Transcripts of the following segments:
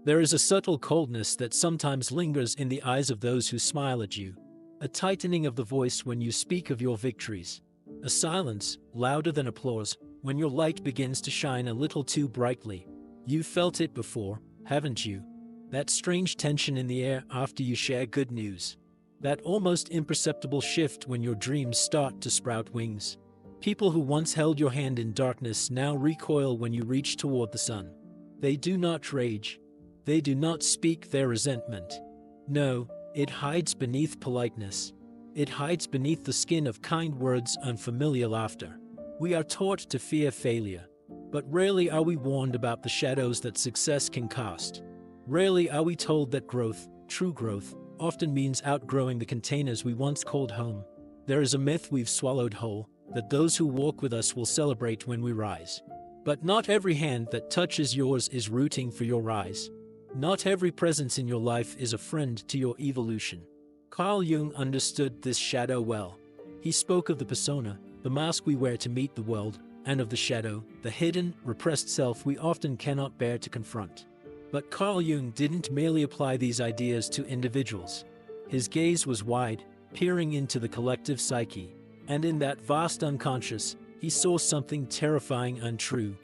There is a subtle coldness that sometimes lingers in the eyes of those who smile at you, a tightening of the voice when you speak of your victories, a silence, louder than applause, when your light begins to shine a little too brightly. You've felt it before, haven't you? That strange tension in the air after you share good news. That almost imperceptible shift when your dreams start to sprout wings. People who once held your hand in darkness now recoil when you reach toward the sun. They do not rage. They do not speak their resentment. No, it hides beneath politeness. It hides beneath the skin of kind words and familiar laughter. We are taught to fear failure, but rarely are we warned about the shadows that success can cast. Rarely are we told that growth, true growth, often means outgrowing the containers we once called home. There is a myth we've swallowed whole, that those who walk with us will celebrate when we rise. But not every hand that touches yours is rooting for your rise. Not every presence in your life is a friend to your evolution. Carl Jung understood this shadow well. He spoke of the persona, the mask we wear to meet the world, and of the shadow, the hidden, repressed self we often cannot bear to confront. But Carl Jung didn't merely apply these ideas to individuals. His gaze was wide, peering into the collective psyche, and in that vast unconscious, he saw something terrifying and true.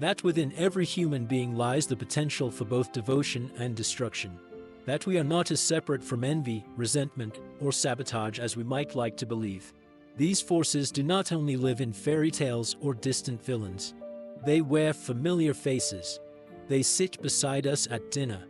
That within every human being lies the potential for both devotion and destruction. That we are not as separate from envy, resentment, or sabotage as we might like to believe. These forces do not only live in fairy tales or distant villains. They wear familiar faces. They sit beside us at dinner.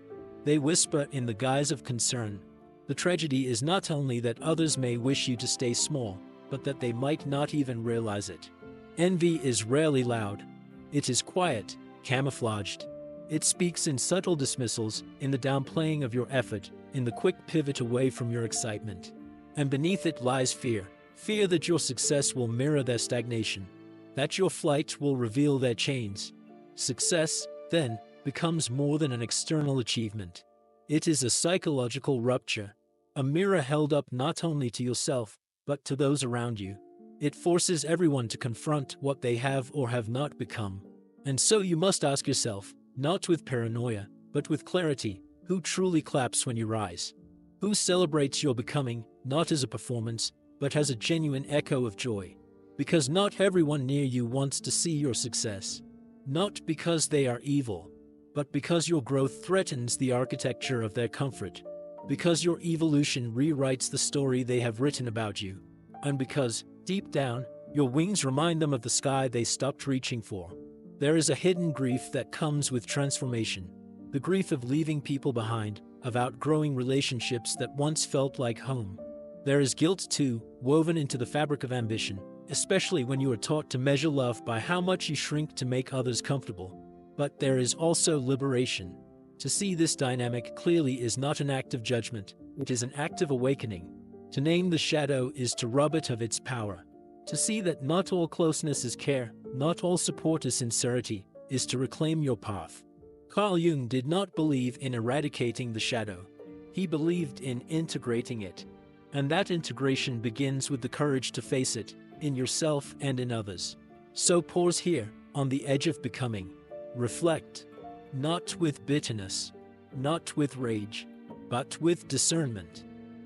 They whisper in the guise of concern. The tragedy is not only that others may wish you to stay small, but that they might not even realize it. Envy is rarely loud. It is quiet, camouflaged. It speaks in subtle dismissals, in the downplaying of your effort, in the quick pivot away from your excitement. And beneath it lies fear. Fear that your success will mirror their stagnation, that your flight will reveal their chains. Success, then, becomes more than an external achievement. It is a psychological rupture, a mirror held up not only to yourself, but to those around you. It forces everyone to confront what they have or have not become. And so you must ask yourself, not with paranoia, but with clarity, who truly claps when you rise? Who celebrates your becoming, not as a performance, but as a genuine echo of joy? Because not everyone near you wants to see your success. Not because they are evil, but because your growth threatens the architecture of their comfort. Because your evolution rewrites the story they have written about you. And because, deep down, your wings remind them of the sky they stopped reaching for. There is a hidden grief that comes with transformation. The grief of leaving people behind, of outgrowing relationships that once felt like home. There is guilt, too, woven into the fabric of ambition, especially when you are taught to measure love by how much you shrink to make others comfortable. But there is also liberation. To see this dynamic clearly is not an act of judgment, it is an act of awakening. To name the shadow is to rob it of its power. To see that not all closeness is care, not all support is sincerity, is to reclaim your path. Carl Jung did not believe in eradicating the shadow. He believed in integrating it. And that integration begins with the courage to face it, in yourself and in others. So pause here, on the edge of becoming. Reflect. Not with bitterness, not with rage, but with discernment.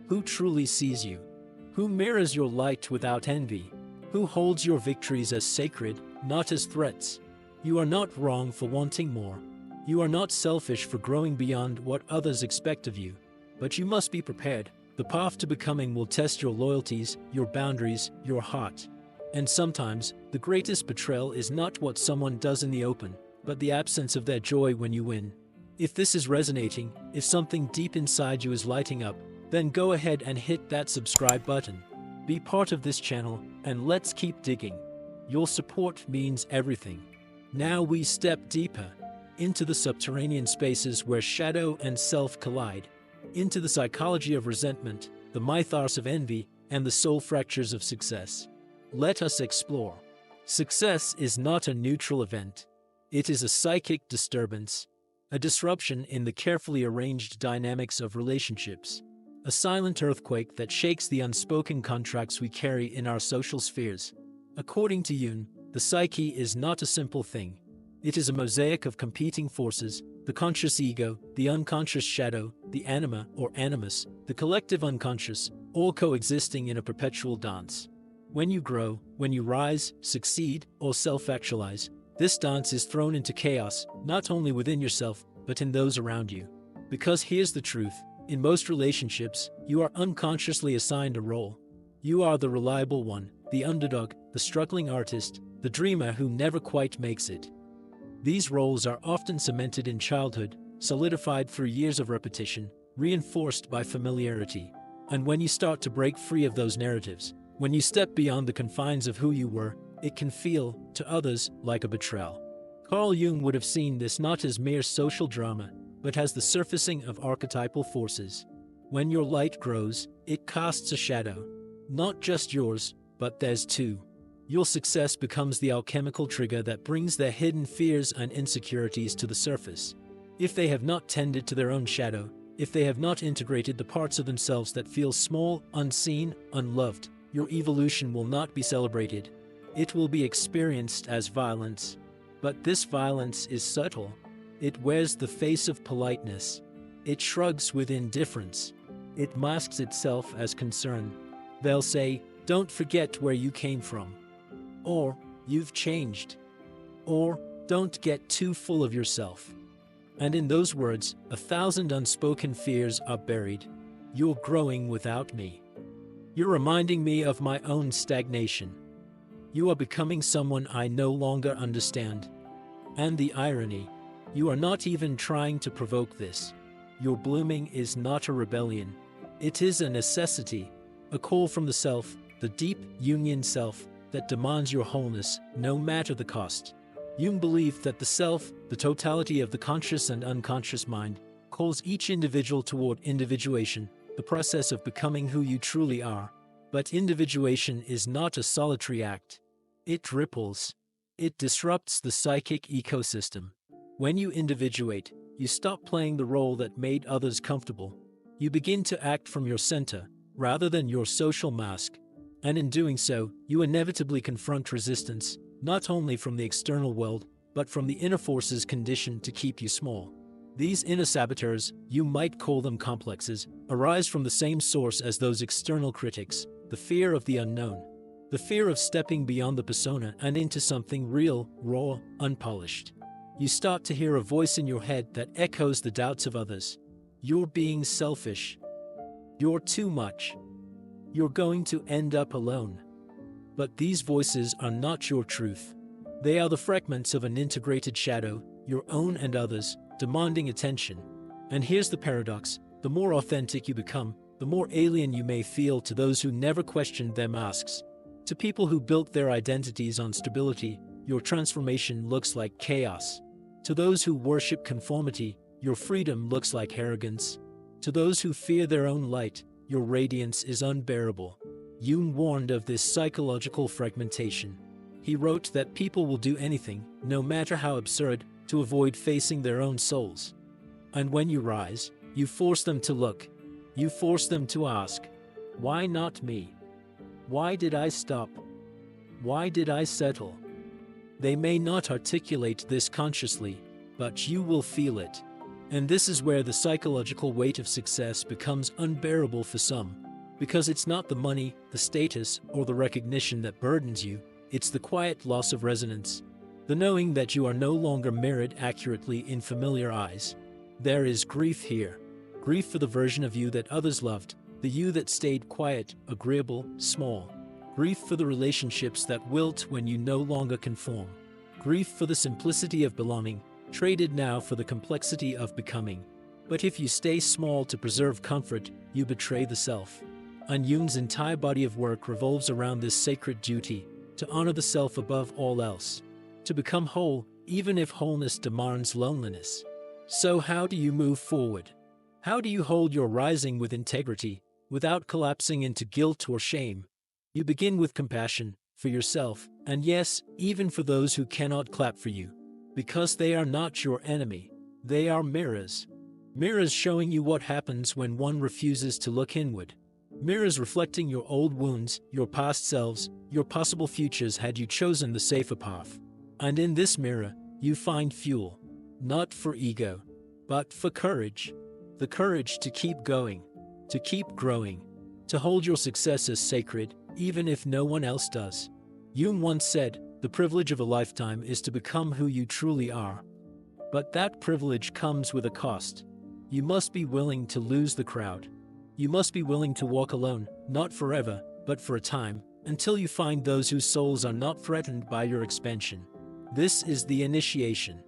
Who truly sees you? Who mirrors your light without envy? Who holds your victories as sacred, not as threats? You are not wrong for wanting more. You are not selfish for growing beyond what others expect of you. But you must be prepared. The path to becoming will test your loyalties, your boundaries, your heart. And sometimes, the greatest betrayal is not what someone does in the open, but the absence of their joy when you win. If this is resonating, if something deep inside you is lighting up, then go ahead and hit that subscribe button. Be part of this channel, and let's keep digging. Your support means everything. Now we step deeper into the subterranean spaces where shadow and self collide, into the psychology of resentment, the mythos of envy, and the soul fractures of success. Let us explore. Success is not a neutral event. It is a psychic disturbance, a disruption in the carefully arranged dynamics of relationships, a silent earthquake that shakes the unspoken contracts we carry in our social spheres. According to Jung, the psyche is not a simple thing. It is a mosaic of competing forces, the conscious ego, the unconscious shadow, the anima or animus, the collective unconscious, all coexisting in a perpetual dance. When you grow, when you rise, succeed, or self-actualize, this dance is thrown into chaos, not only within yourself, but in those around you. Because here's the truth, in most relationships, you are unconsciously assigned a role. You are the reliable one, the underdog, the struggling artist, the dreamer who never quite makes it. These roles are often cemented in childhood, solidified through years of repetition, reinforced by familiarity. And when you start to break free of those narratives, when you step beyond the confines of who you were, it can feel, to others, like a betrayal. Carl Jung would have seen this not as mere social drama, but as the surfacing of archetypal forces. When your light grows, it casts a shadow. Not just yours, but theirs too. Your success becomes the alchemical trigger that brings their hidden fears and insecurities to the surface. If they have not tended to their own shadow, if they have not integrated the parts of themselves that feel small, unseen, unloved, your evolution will not be celebrated. It will be experienced as violence. But this violence is subtle. It wears the face of politeness. It shrugs with indifference. It masks itself as concern. They'll say, "Don't forget where you came from." Or, "You've changed." Or, "Don't get too full of yourself." And in those words, 1,000 unspoken fears are buried. You're growing without me. You're reminding me of my own stagnation. You are becoming someone I no longer understand. And the irony, you are not even trying to provoke this. Your blooming is not a rebellion. It is a necessity, a call from the self, the deep Jungian self, that demands your wholeness, no matter the cost. Jung believed that the self, the totality of the conscious and unconscious mind, calls each individual toward individuation, the process of becoming who you truly are. But individuation is not a solitary act. It ripples. It disrupts the psychic ecosystem. When you individuate, you stop playing the role that made others comfortable. You begin to act from your center, rather than your social mask. And in doing so, you inevitably confront resistance, not only from the external world, but from the inner forces conditioned to keep you small. These inner saboteurs, you might call them complexes, arise from the same source as those external critics, the fear of the unknown, the fear of stepping beyond the persona and into something real, raw, unpolished. You start to hear a voice in your head that echoes the doubts of others. You're being selfish. You're too much. You're going to end up alone. But these voices are not your truth. They are the fragments of an integrated shadow, your own and others, demanding attention. And here's the paradox: the more authentic you become, the more alien you may feel to those who never questioned their masks. To people who built their identities on stability, your transformation looks like chaos. To those who worship conformity, your freedom looks like arrogance. To those who fear their own light, your radiance is unbearable. Jung warned of this psychological fragmentation. He wrote that people will do anything, no matter how absurd, to avoid facing their own souls. And when you rise, you force them to look. You force them to ask, "Why not me? Why did I stop? Why did I settle?" They may not articulate this consciously, but you will feel it. And this is where the psychological weight of success becomes unbearable for some. Because it's not the money, the status, or the recognition that burdens you, it's the quiet loss of resonance. The knowing that you are no longer mirrored accurately in familiar eyes. There is grief here. Grief for the version of you that others loved, the you that stayed quiet, agreeable, small. Grief for the relationships that wilt when you no longer conform. Grief for the simplicity of belonging, traded now for the complexity of becoming. But if you stay small to preserve comfort, you betray the self. And Jung's entire body of work revolves around this sacred duty, to honor the self above all else. To become whole, even if wholeness demands loneliness. So how do you move forward? How do you hold your rising with integrity, without collapsing into guilt or shame? You begin with compassion, for yourself, and yes, even for those who cannot clap for you. Because they are not your enemy. They are mirrors. Mirrors showing you what happens when one refuses to look inward. Mirrors reflecting your old wounds, your past selves, your possible futures had you chosen the safer path. And in this mirror, you find fuel. Not for ego, but for courage. The courage to keep going, to keep growing, to hold your success as sacred, even if no one else does. Jung once said, "The privilege of a lifetime is to become who you truly are." But that privilege comes with a cost. You must be willing to lose the crowd. You must be willing to walk alone, not forever, but for a time, until you find those whose souls are not threatened by your expansion. This is the initiation.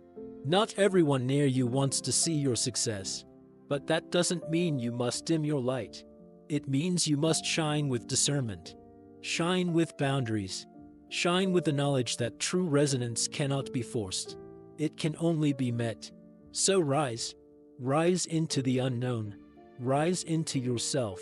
Not everyone near you wants to see your success. But that doesn't mean you must dim your light. It means you must shine with discernment. Shine with boundaries. Shine with the knowledge that true resonance cannot be forced. It can only be met. So rise. Rise into the unknown. Rise into yourself,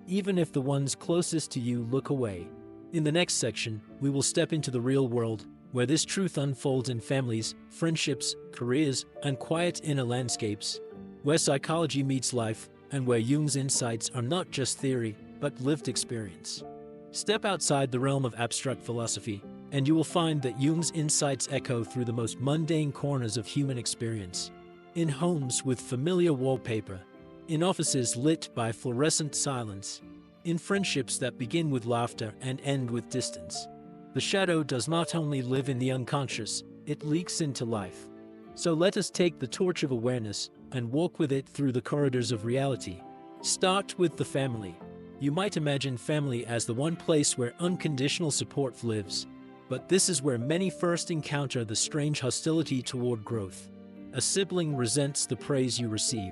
even if the ones closest to you look away. In the next section, we will step into the real world, where this truth unfolds in families, friendships, careers, and quiet inner landscapes, where psychology meets life, and where Jung's insights are not just theory, but lived experience. Step outside the realm of abstract philosophy, and you will find that Jung's insights echo through the most mundane corners of human experience. In homes with familiar wallpaper, in offices lit by fluorescent silence, in friendships that begin with laughter and end with distance. The shadow does not only live in the unconscious, it leaks into life. So let us take the torch of awareness and walk with it through the corridors of reality. Start with the family. You might imagine family as the one place where unconditional support lives, but this is where many first encounter the strange hostility toward growth. A sibling resents the praise you receive.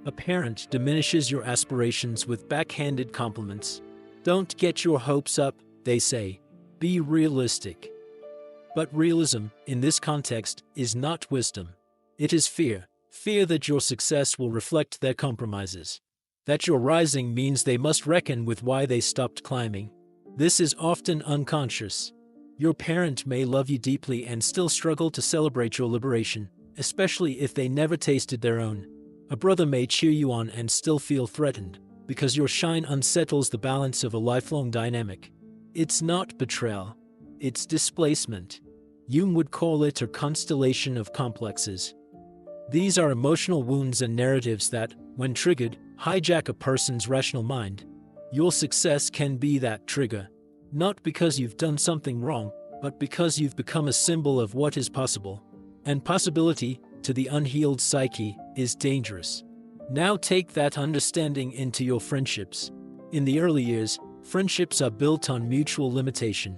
A parent diminishes your aspirations with backhanded compliments. Don't get your hopes up, they say. Be realistic. But realism, in this context, is not wisdom. It is fear. Fear that your success will reflect their compromises. That your rising means they must reckon with why they stopped climbing. This is often unconscious. Your parent may love you deeply and still struggle to celebrate your liberation, especially if they never tasted their own. A brother may cheer you on and still feel threatened, because your shine unsettles the balance of a lifelong dynamic. It's not betrayal. It's displacement. Jung would call it a constellation of complexes. These are emotional wounds and narratives that, when triggered, hijack a person's rational mind. Your success can be that trigger, not because you've done something wrong, but because you've become a symbol of what is possible. And possibility, to the unhealed psyche, is dangerous. Now take that understanding into your friendships. In the early years, friendships are built on mutual limitation.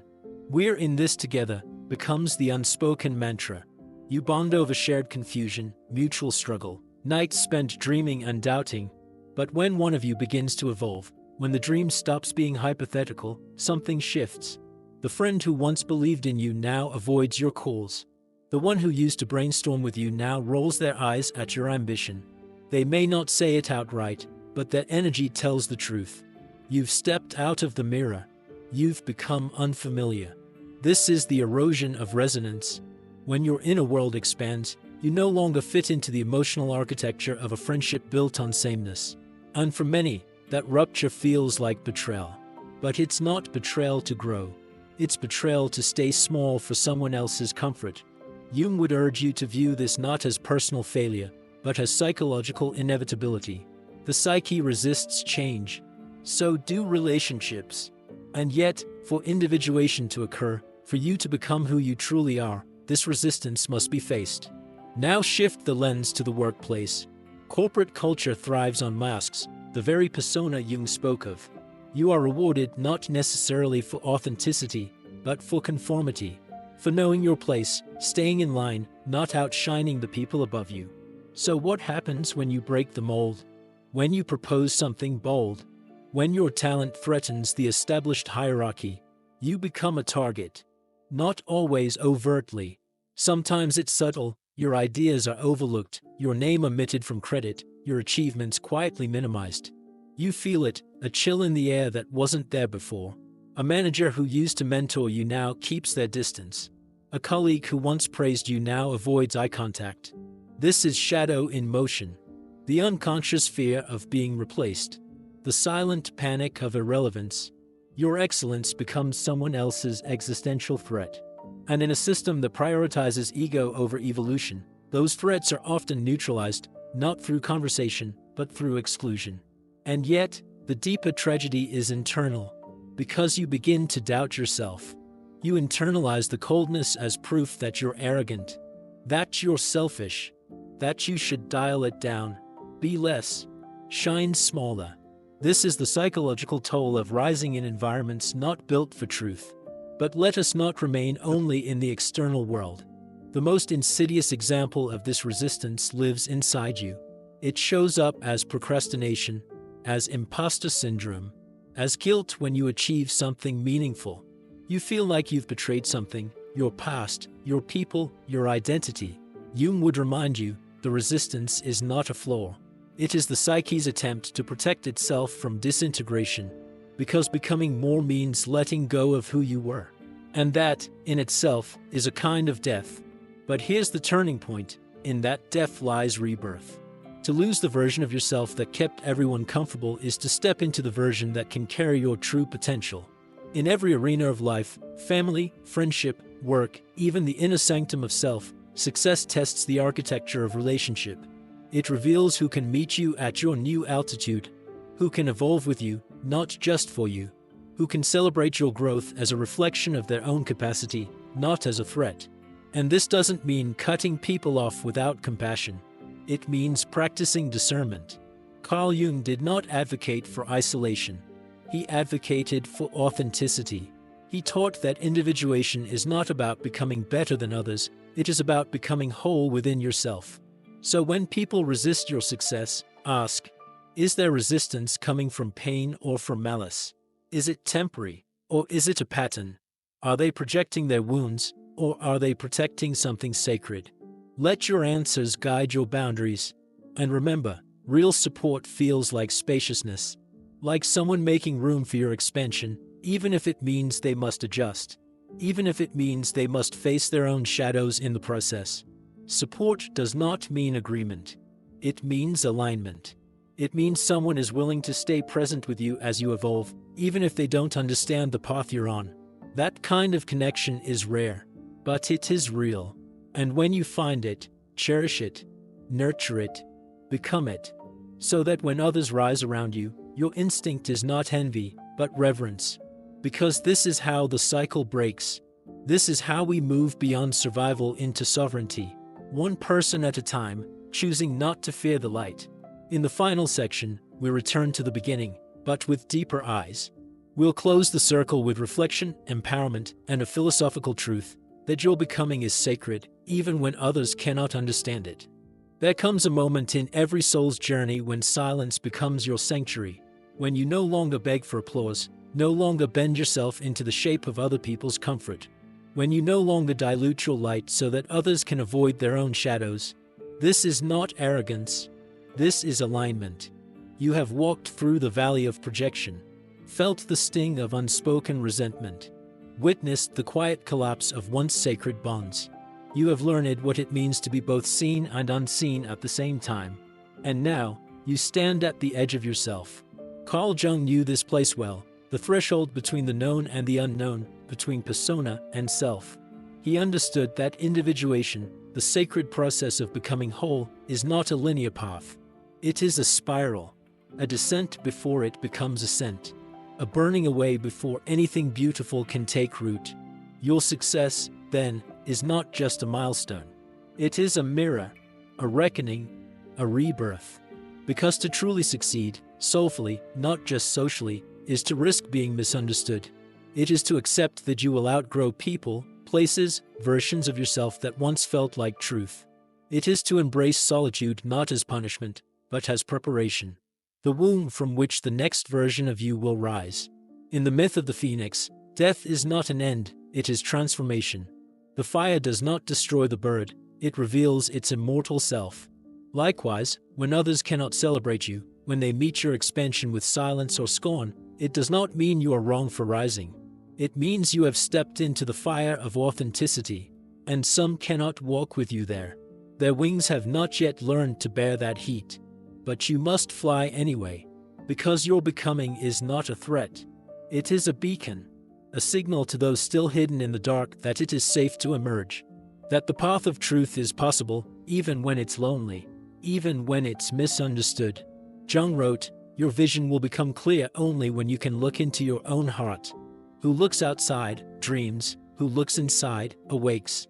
"We're in this together" becomes the unspoken mantra. You bond over shared confusion, mutual struggle, nights spent dreaming and doubting. But when one of you begins to evolve, when the dream stops being hypothetical, something shifts. The friend who once believed in you now avoids your calls. The one who used to brainstorm with you now rolls their eyes at your ambition. They may not say it outright, but their energy tells the truth. You've stepped out of the mirror. You've become unfamiliar. This is the erosion of resonance. When your inner world expands, you no longer fit into the emotional architecture of a friendship built on sameness. And for many, that rupture feels like betrayal. But it's not betrayal to grow. It's betrayal to stay small for someone else's comfort. Jung would urge you to view this not as personal failure, but as psychological inevitability. The psyche resists change. So do relationships. And yet, for individuation to occur, for you to become who you truly are, this resistance must be faced. Now shift the lens to the workplace. Corporate culture thrives on masks, the very persona Jung spoke of. You are rewarded not necessarily for authenticity, but for conformity. For knowing your place, staying in line, not outshining the people above you. So what happens when you break the mold? When you propose something bold? When your talent threatens the established hierarchy? You become a target. Not always overtly. Sometimes it's subtle. Your ideas are overlooked, your name omitted from credit, your achievements quietly minimized. You feel it, a chill in the air that wasn't there before. A manager who used to mentor you now keeps their distance. A colleague who once praised you now avoids eye contact. This is shadow in motion. The unconscious fear of being replaced. The silent panic of irrelevance. Your excellence becomes someone else's existential threat. And in a system that prioritizes ego over evolution, those threats are often neutralized, not through conversation, but through exclusion. And yet, the deeper tragedy is internal, because you begin to doubt yourself. You internalize the coldness as proof that you're arrogant, that you're selfish, that you should dial it down, be less, shine smaller. This is the psychological toll of rising in environments not built for truth. But let us not remain only in the external world. The most insidious example of this resistance lives inside you. It shows up as procrastination, as imposter syndrome, as guilt when you achieve something meaningful. You feel like you've betrayed something, your past, your people, your identity. Jung would remind you, the resistance is not a flaw. It is the psyche's attempt to protect itself from disintegration, because becoming more means letting go of who you were. And that, in itself, is a kind of death. But here's the turning point: in that death lies rebirth. To lose the version of yourself that kept everyone comfortable is to step into the version that can carry your true potential. In every arena of life, family, friendship, work, even the inner sanctum of self, success tests the architecture of relationship. It reveals who can meet you at your new altitude, who can evolve with you, not just for you, who can celebrate your growth as a reflection of their own capacity, not as a threat. And this doesn't mean cutting people off without compassion. It means practicing discernment. Carl Jung did not advocate for isolation. He advocated for authenticity. He taught that individuation is not about becoming better than others, it is about becoming whole within yourself. So when people resist your success, ask, is their resistance coming from pain or from malice? Is it temporary, or is it a pattern? Are they projecting their wounds, or are they protecting something sacred? Let your answers guide your boundaries. And remember, real support feels like spaciousness, like someone making room for your expansion, even if it means they must adjust, even if it means they must face their own shadows in the process. Support does not mean agreement. It means alignment. It means someone is willing to stay present with you as you evolve, even if they don't understand the path you're on. That kind of connection is rare, but it is real. And when you find it, cherish it, nurture it, become it, so that when others rise around you, your instinct is not envy, but reverence. Because this is how the cycle breaks. This is how we move beyond survival into sovereignty, one person at a time, choosing not to fear the light. In the final section, we return to the beginning, but with deeper eyes. We'll close the circle with reflection, empowerment, and a philosophical truth that your becoming is sacred, even when others cannot understand it. There comes a moment in every soul's journey when silence becomes your sanctuary, when you no longer beg for applause, no longer bend yourself into the shape of other people's comfort, when you no longer dilute your light so that others can avoid their own shadows. This is not arrogance. This is alignment. You have walked through the valley of projection, felt the sting of unspoken resentment, witnessed the quiet collapse of once sacred bonds. You have learned what it means to be both seen and unseen at the same time. And now, you stand at the edge of yourself. Carl Jung knew this place well, the threshold between the known and the unknown, between persona and self. He understood that individuation, the sacred process of becoming whole, is not a linear path. It is a spiral, a descent before it becomes ascent, a burning away before anything beautiful can take root. Your success, then, is not just a milestone. It is a mirror, a reckoning, a rebirth. Because to truly succeed, soulfully, not just socially, is to risk being misunderstood. It is to accept that you will outgrow people, places, versions of yourself that once felt like truth. It is to embrace solitude not as punishment, but as preparation, the womb from which the next version of you will rise. In the myth of the phoenix, death is not an end, it is transformation. The fire does not destroy the bird, it reveals its immortal self. Likewise, when others cannot celebrate you, when they meet your expansion with silence or scorn, it does not mean you are wrong for rising. It means you have stepped into the fire of authenticity, and some cannot walk with you there. Their wings have not yet learned to bear that heat. But you must fly anyway, because your becoming is not a threat. It is a beacon, a signal to those still hidden in the dark that it is safe to emerge, that the path of truth is possible, even when it's lonely. even when it's misunderstood. Jung wrote, "Your vision will become clear only when you can look into your own heart. Who looks outside, dreams. Who looks inside, awakes."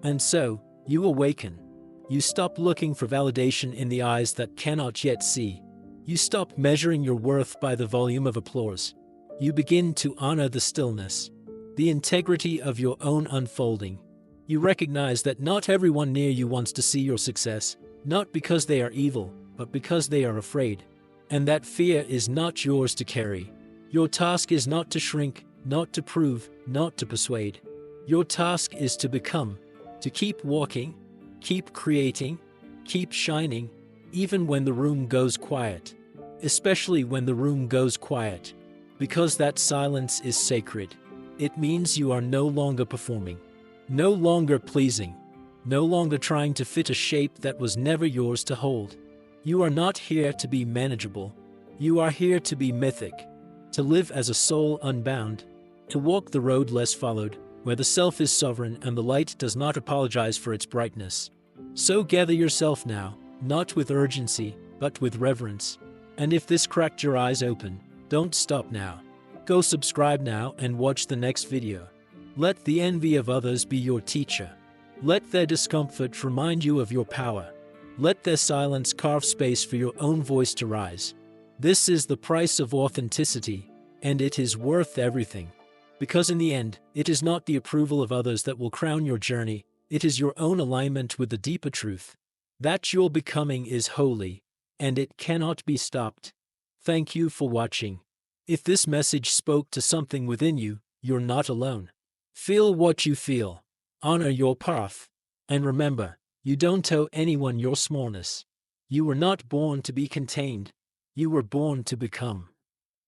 And so, you awaken. You stop looking for validation in the eyes that cannot yet see. You stop measuring your worth by the volume of applause. You begin to honor the stillness, the integrity of your own unfolding. You recognize that not everyone near you wants to see your success, not because they are evil, but because they are afraid. And that fear is not yours to carry. Your task is not to shrink, not to prove, not to persuade. Your task is to become, to keep walking, keep creating, keep shining, even when the room goes quiet. Especially when the room goes quiet. Because that silence is sacred. It means you are no longer performing, no longer pleasing, no longer trying to fit a shape that was never yours to hold. You are not here to be manageable. You are here to be mythic, to live as a soul unbound, to walk the road less followed, where the self is sovereign and the light does not apologize for its brightness. So gather yourself now, not with urgency, but with reverence. And if this cracked your eyes open, don't stop now. Go subscribe now and watch the next video. Let the envy of others be your teacher. Let their discomfort remind you of your power. Let their silence carve space for your own voice to rise. This is the price of authenticity, and it is worth everything. Because in the end, it is not the approval of others that will crown your journey, it is your own alignment with the deeper truth. That your becoming is holy, and it cannot be stopped. Thank you for watching. If this message spoke to something within you, you're not alone. Feel what you feel. Honor your path. And remember, you don't owe anyone your smallness. You were not born to be contained. You were born to become.